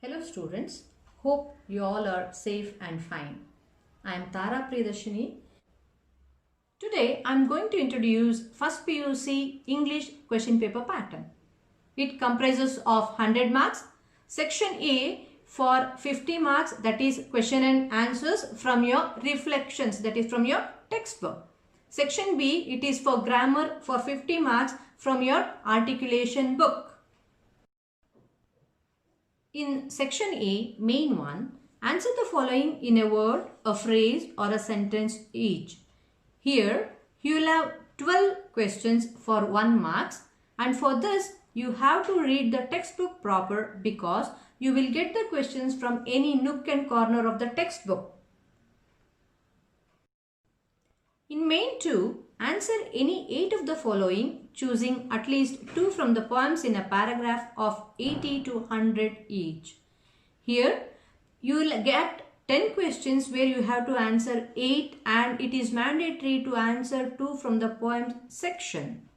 Hello students, hope you all are safe and fine. I am Tara Priyadarshini. Today I am going to introduce first PUC English question paper pattern. It comprises of 100 marks. Section A for 50 marks, that is question and answers from your reflections, that is from your textbook. Section B, it is for grammar for 50 marks from your articulation book. In section A, main one, answer the following in a word, a phrase or a sentence each. Here, you will have 12 questions for 1 marks, and for this, you have to read the textbook proper because you will get the questions from any nook and corner of the textbook. In main 2, answer any 8 of the following, choosing at least 2 from the poems in a paragraph of 80 to 100 each. Here, you will get 10 questions where you have to answer 8 and it is mandatory to answer 2 from the poems section.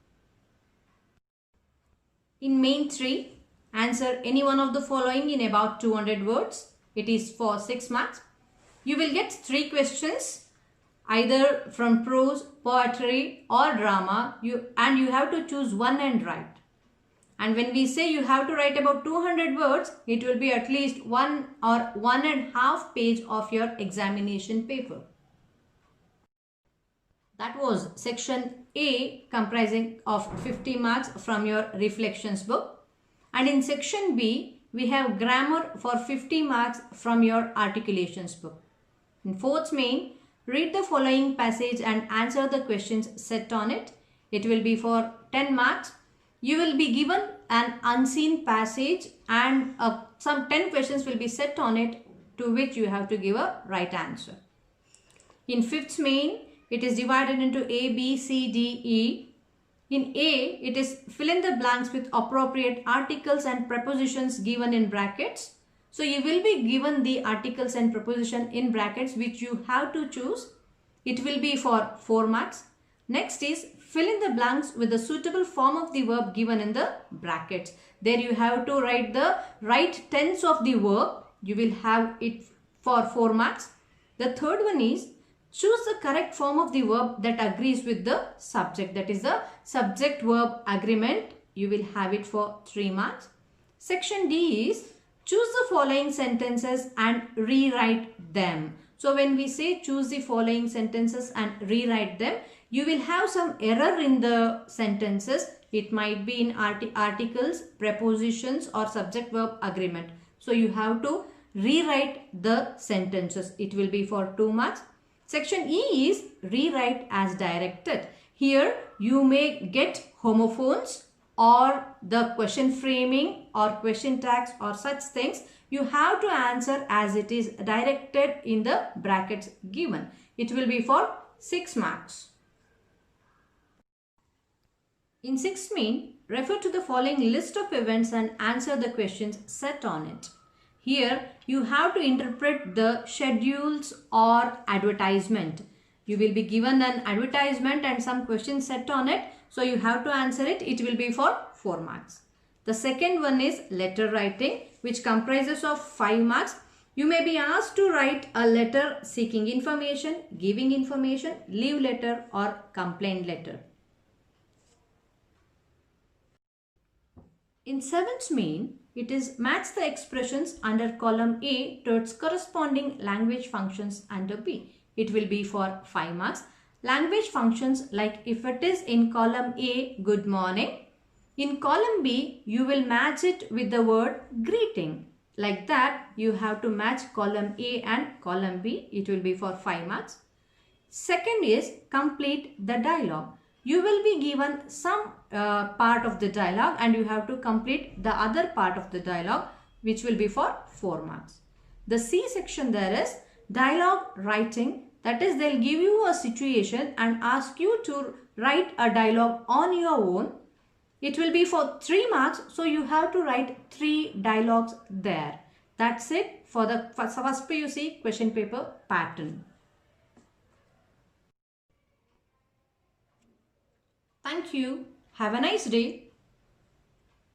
In main 3, answer any one of the following in about 200 words. It is for 6 marks. You will get 3 questions either from prose, poetry or drama, and you have to choose one and write. And when we say you have to write about 200 words, it will be at least 1 or 1.5 page of your examination paper. That was section A comprising of 50 marks from your reflections book. And in section B, we have grammar for 50 marks from your articulations book. In fourth main, read the following passage and answer the questions set on it. It will be for 10 marks. You will be given an unseen passage and some 10 questions will be set on it, to which you have to give a right answer. In fifth main, it is divided into A, B, C, D, E. In A, it is fill in the blanks with appropriate articles and prepositions given in brackets. So you will be given the articles and preposition in brackets which you have to choose. It will be for 4 marks. Next is fill in the blanks with the suitable form of the verb given in the brackets. There you have to write the right tense of the verb. You will have it for 4 marks. The third one is choose the correct form of the verb that agrees with the subject. That is the subject verb agreement. You will have it for 3 marks. Section D is choose the following sentences and rewrite them. So when we say choose the following sentences and rewrite them, you will have some error in the sentences. It might be in articles, prepositions or subject verb agreement. So you have to rewrite the sentences. It will be for 2 marks. Section E is rewrite as directed. Here you may get homophones or the question framing or question tags or such things. You have to answer as it is directed in the brackets given. It will be for 6 marks. In 6th main, refer to the following list of events and answer the questions set on it. Here you have to interpret the schedules or advertisement. You will be given an advertisement and some questions set on it. So you have to answer it. It will be for 4 marks. The second one is letter writing, which comprises of 5 marks. You may be asked to write a letter seeking information, giving information, leave letter or complaint letter. In 7th main, it is match the expressions under column A to its corresponding language functions under B. It will be for 5 marks. Language functions, like if it is in column A, good morning. In column B, you will match it with the word greeting. Like that, you have to match column A and column B. It will be for 5 marks. Second is complete the dialogue. You will be given some part of the dialogue and you have to complete the other part of the dialogue, which will be for 4 marks. The C section there is dialogue writing. That is, they'll give you a situation and ask you to write a dialogue on your own. It will be for 3 marks. So you have to write 3 dialogues there. That's it for the first PUC question paper pattern. Thank you. Have a nice day.